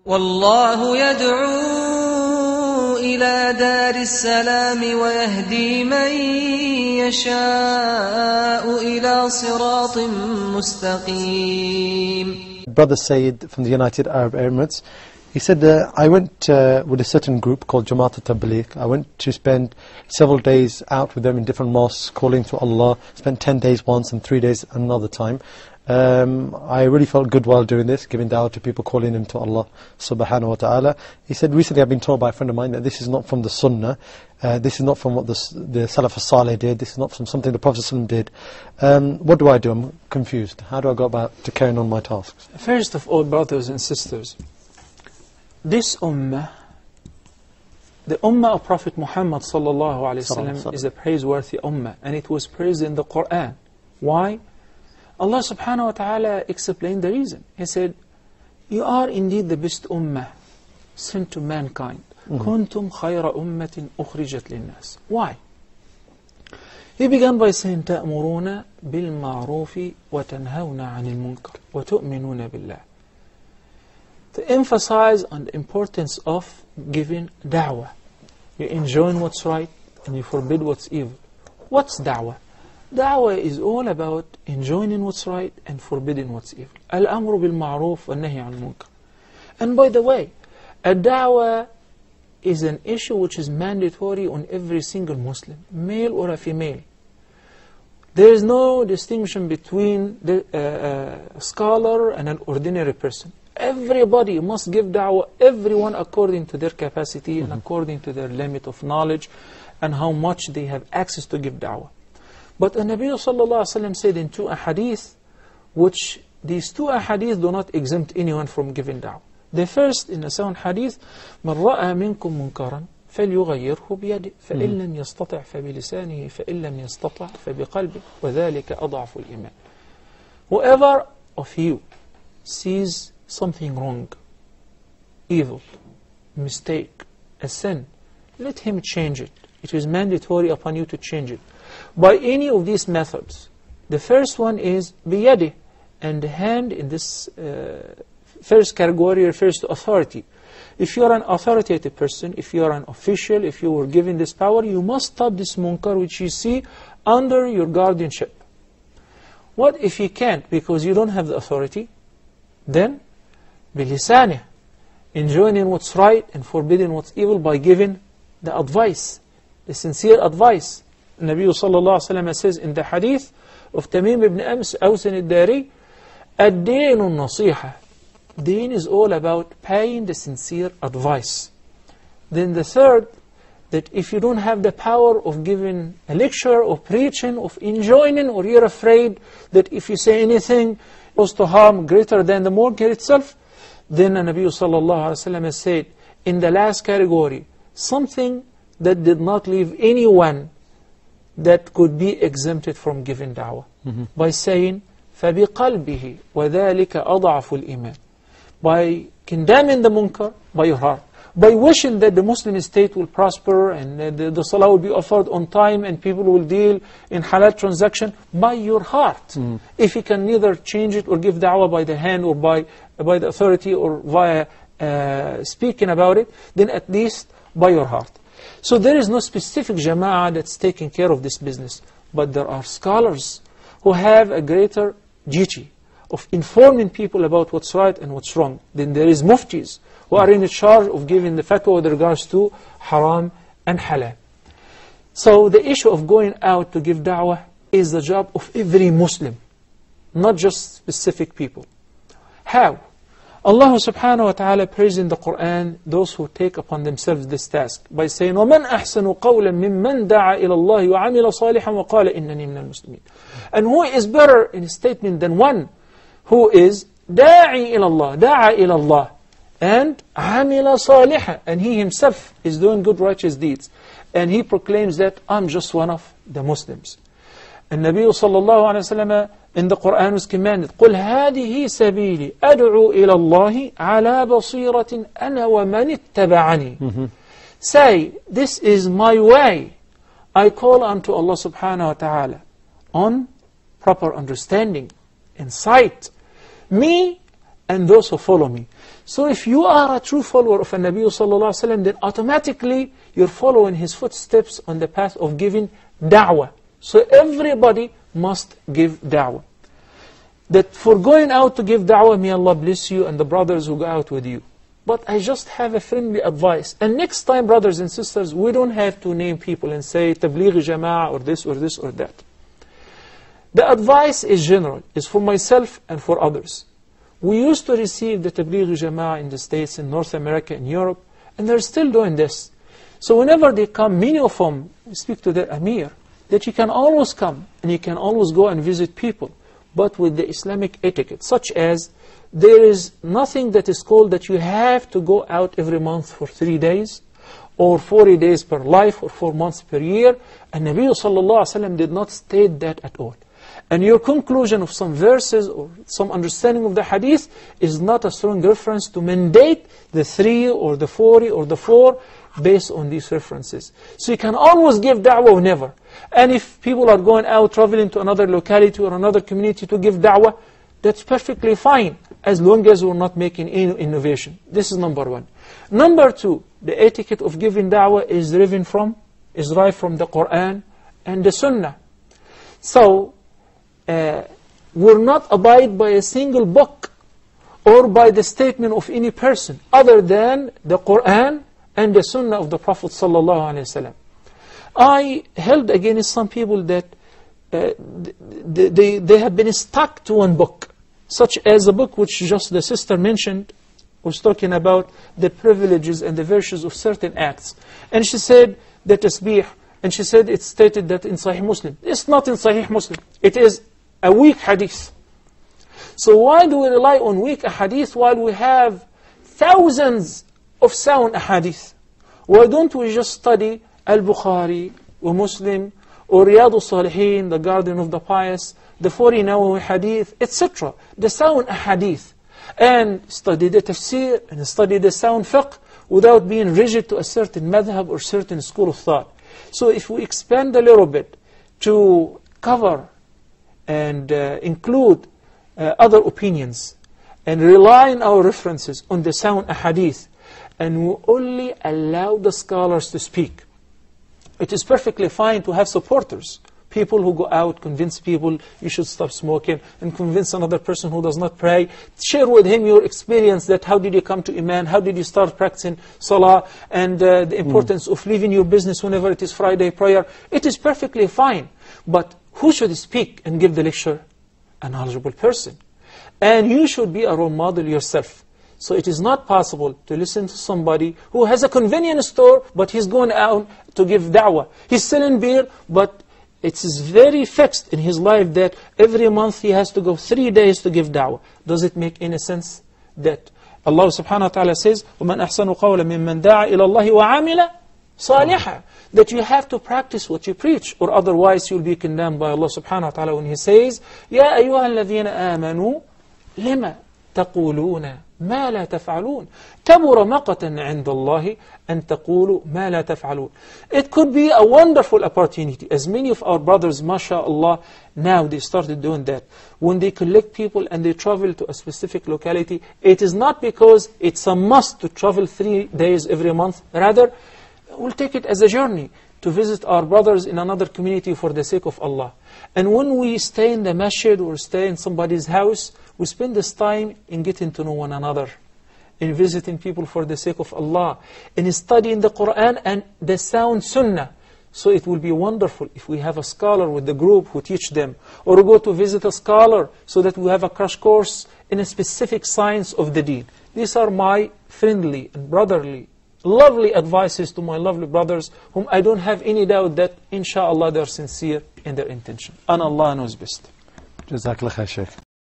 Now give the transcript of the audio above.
والله يدعو إلى دار السلام ويهدي من يشاء إلى صراط مستقيم. Brother Sayyid from the United Arab Emirates, he said, I went with a certain group called Jama'at Tableeghi. I went to spend several days out with them in different mosques, calling to Allah. Spent 10 days once and 3 days another time. I really felt good while doing this, giving da'wah to people, calling them to Allah subhanahu wa ta'ala. He said, recently I've been told by a friend of mine that this is not from the Sunnah, this is not from what the Salaf as-Salih did, this is not from something the Prophet ﷺ did. What do I do? I'm confused. How do I go about to carrying on my tasks? First of all, brothers and sisters, this ummah, the ummah of Prophet Muhammad sallallahu alaihi wasallam, is a praiseworthy ummah, and it was praised in the Quran. Why? Allah subhanahu wa ta'ala explained the reason. He said, you are indeed the best ummah sent to mankind. كنتم خير أمة أخرجت للناس. Why? He began by saying, تأمرون بالمعروف وتنهون عن المنكر وتؤمنون بالله. To emphasize on the importance of giving da'wah. You enjoin what's right and you forbid what's evil. What's da'wah? Da'wah is all about enjoining what's right and forbidding what's evil. Al-amru bil-ma'ruf wa nahy al-munkar. And by the way, a da'wah is an issue which is mandatory on every single Muslim, male or a female. There is no distinction between the scholar and an ordinary person. Everybody must give da'wah, everyone according to their capacity and according to their limit of knowledge and how much they have access to give da'wah. But the Nabi sallallahu alaihi wasallam said in 2 ahadith, which these 2 ahadith do not exempt anyone from giving da'wah. The first, in a sound hadith, مَنْ رَأَى مِنْكُمْ مُنْكَرًا فَلْيُغَيِّرْهُ بِيَدِهِ فَإِنْ لَمْ يَسْتَطِعْ فَبِلِسَانِهِ فَإِنْ لَمْ يَسْتَطِعْ فَبِقَلْبِهِ وَذَلِكَ أَضْعَفُ الْإِيمَانِ. Whoever of you sees something wrong, evil, mistake, a sin, let him change it. It is mandatory upon you to change it by any of these methods. The first one is biyadi, and the hand in this first category refers to authority. If you are an authoritative person, if you are an official, if you were given this power, you must stop this munkar which you see under your guardianship. What if you can't because you don't have the authority? Then bilisanih, enjoining what's right and forbidding what's evil by giving the advice, the sincere advice. Nabi sallallahu alaihi wasallam says in the hadith of Tamim ibn Ams al-Dari, ad-din al-nasiha. Deen is all about paying the sincere advice. Then the third, that if you don't have the power of giving a lecture or preaching, of enjoining, or you're afraid that if you say anything goes to harm greater than the munkar itself, then the Nabi sallallahu alaihi wasallam said in the last category, something that did not leave anyone that could be exempted from giving da'wah, by saying فَبِقَلْبِهِ وَذَلِكَ أَضْعَفُ الْإِيمَانِ, by condemning the munkar by your heart, by wishing that the Muslim state will prosper and the salah will be offered on time and people will deal in halal transaction by your heart. If you can neither change it or give da'wah by the hand or by the authority or via speaking about it, then at least by your heart. So there is no specific jama'ah that's taking care of this business, but there are scholars who have a greater duty of informing people about what's right and what's wrong. Then there is muftis who are in charge of giving the fatwa with regards to haram and halal. So the issue of going out to give da'wah is the job of every Muslim, not just specific people. How? Allah subhanahu wa ta'ala praised in the Quran those who take upon themselves this task by saying, وَمَنْ أَحْسَنُ قَوْلًا مِمَّنْ دَعَى إِلَى اللَّهِ وَعَمِلَ صَالِحًا وَقَالَ إِنَّنِي مِنَ الْمُسْلِمِينَ. And who is better in a statement than one who is دَاعِي إِلَى اللَّهِ, دَعَى إِلَى اللَّهِ, and عَمِلَ صَالِحًا, and he himself is doing good righteous deeds, and he proclaims that I'm just one of the Muslims. And Nabi sallallahu alayhi wa sallam in the Quran was commanded, قُلْ هَذِهِ سَبِيلِ أَدْعُو إِلَى اللَّهِ عَلَى بَصِيرَةٍ أَنَا وَمَنِ اتَّبَعَنِي. Say, this is my way. I call unto Allah subhanahu wa ta'ala on proper understanding, insight, me and those who follow me. So if you are a true follower of a Nabi sallallahu alaihi wasallam, then automatically you're following his footsteps on the path of giving da'wah. So everybody must give da'wah. That for going out to give da'wah, may Allah bless you and the brothers who go out with you. But I just have a friendly advice. And next time, brothers and sisters, we don't have to name people and say Tableeghi Jama'at or this or this or that. The advice is general, is for myself and for others. We used to receive the Tableeghi Jama'at in the States, in North America, in Europe, and they're still doing this. So whenever they come, many of them speak to their Amir, that you can always come and you can always go and visit people, but with the Islamic etiquette, such as there is nothing that is called that you have to go out every month for 3 days, or 40 days per life, or 4 months per year. And Nabi sallallahu alaihi wasallam did not state that at all. And your conclusion of some verses or some understanding of the hadith is not a strong reference to mandate the 3 or the 40 or the 4 based on these references. So you can always give da'wah whenever. And if people are going out, traveling to another locality or another community to give da'wah, that's perfectly fine, as long as we're not making any innovation. This is number one. Number two, the etiquette of giving da'wah is derived from the Quran and the Sunnah. So, we're not abide by a single book or by the statement of any person other than the Quran and the Sunnah of the Prophet sallallahu alaihi wasallam. I held against some people that they have been stuck to one book, such as the book which just the sister mentioned, was talking about the privileges and the virtues of certain acts. And she said the tasbih, and she said it's stated that in Sahih Muslim. It's not in Sahih Muslim. It is a weak hadith. So why do we rely on weak hadith while we have thousands of sound hadith? Why don't we just study Al-Bukhari or Muslim or Riyadh al-Salihin, the Garden of the Pious, the 40 Nawawi hadith, etc. The sound hadith. And study the tafsir and study the sound fiqh without being rigid to a certain madhab or certain school of thought. So if we expand a little bit to cover and include other opinions and rely on our references on the sound ahadith, and we only allow the scholars to speak, it is perfectly fine to have supporters. People who go out, convince people you should stop smoking, and convince another person who does not pray. Share with him your experience, that how did you come to Iman, how did you start practicing Salah, and the importance of leaving your business whenever it is Friday prayer. It is perfectly fine. But who should speak and give the lecture? A knowledgeable person. And you should be a role model yourself. So it is not possible to listen to somebody who has a convenience store, but he's going out to give da'wah. He's selling beer, but it is very fixed in his life that every month he has to go 3 days to give da'wah. Does it make any sense? That Allah subhanahu wa ta'ala says, وَمَنْ أَحْسَنُ قَوْلًا مِمَّنْ دَعَ إِلَى اللَّهِ وَعَامِلَ صَالِحًا. That you have to practice what you preach, or otherwise you'll be condemned by Allah subhanahu wa ta'ala when He says, يَا أَيُّهَا الَّذِينَ آمَنُوا لِمَا تَقُولُونَ مَا لَا تَفْعَلُونَ كَبُرَ مَقَتًا عِنْدَ اللَّهِ أَن تَقُولُوا مَا لَا تَفْعَلُونَ. It could be a wonderful opportunity, as many of our brothers, mashallah, now they started doing that. When they collect people and they travel to a specific locality, it is not because it's a must to travel 3 days every month. Rather, we'll take it as a journey to visit our brothers in another community for the sake of Allah. And when we stay in the masjid or stay in somebody's house, we spend this time in getting to know one another, in visiting people for the sake of Allah, in studying the Quran and the sound Sunnah. So it will be wonderful if we have a scholar with the group who teach them, or go to visit a scholar so that we have a crash course in a specific science of the deen. These are my friendly and brotherly, lovely advices to my lovely brothers, whom I don't have any doubt that, inshallah, they're sincere in their intention. And Allah knows best. Jazakallah khair, Shaykh.